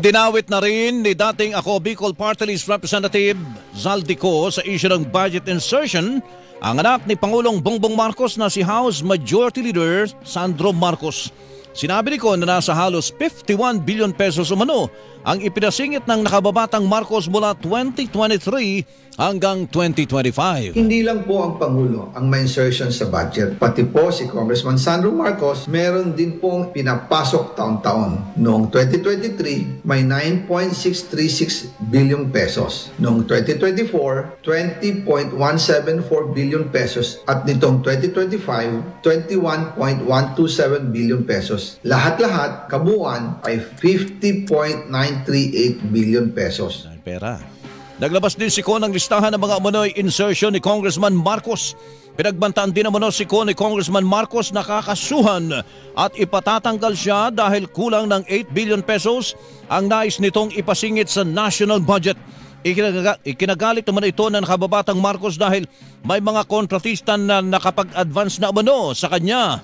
Dinawit na rin ni dating ako Bicol Party List Representative Zaldico sa issue ng budget insertion ang anak ni Pangulong Bongbong Marcos na si House Majority Leader Sandro Marcos. Sinabi ni Ko na nasa halos 51 billion pesos umano ang ipinasingit ng nakababatang Marcos mula 2023 hanggang 2025. Hindi lang po ang Pangulo ang may insertion sa budget. Pati po si Congressman Sandro Marcos meron din pong pinapasok taon-taon. Noong 2023, may 9.636 billion pesos. Noong 2024, 20.174 billion pesos. At nitong 2025, 21.127 billion pesos. Lahat-lahat, kabuuan ay 50.938 billion pesos. Pera. Naglabas din si Ko ng listahan ng mga umano'y insertion ni Congressman Marcos. Pinagbantaan din umano si Ko ni Congressman Marcos na kakasuhan at ipatatanggal siya dahil kulang ng 8 billion pesos ang nais nitong ipasingit sa national budget. Ikinagalit naman ito ng nakababatang Marcos dahil may mga kontratista na nakapag-advance na umano sa kanya.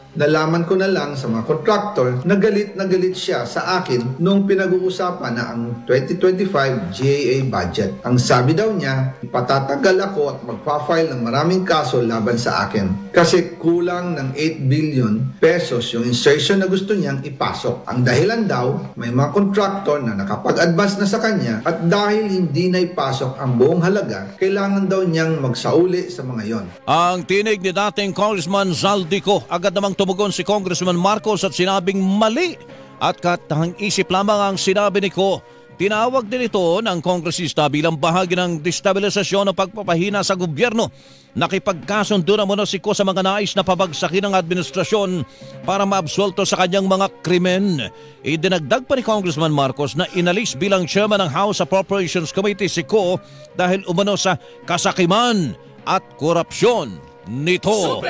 Nalaman ko na lang sa mga contractor na galit siya sa akin nung pinag-uusapan na ang 2025 GAA budget. Ang sabi daw niya, ipatatagal ako at magpa-file ng maraming kaso laban sa akin kasi kulang ng 8 billion pesos yung insertion na gusto niyang ipasok. Ang dahilan daw, may mga contractor na nakapag-advance na sa kanya at dahil hindi na ipasok ang buong halaga, kailangan daw niyang magsauli sa mga yon. Ang tinig ni dating Congressman Zaldico, agad namang tumugon si Congressman Marcos at sinabing mali at katahang isip lamang ang sinabi ni Ko. Tinawag din ito ng kongresista bilang bahagi ng destabilisasyon ng pagpapahina sa gobyerno. Nakipagkasundo naman si Ko sa mga nais na pabagsakin ng administrasyon para maabsuelto sa kanyang mga krimen. Idinagdag pa ni Congressman Marcos na inalis bilang chairman ng House Appropriations Committee si Ko dahil umano sa kasakiman at korupsyon nito.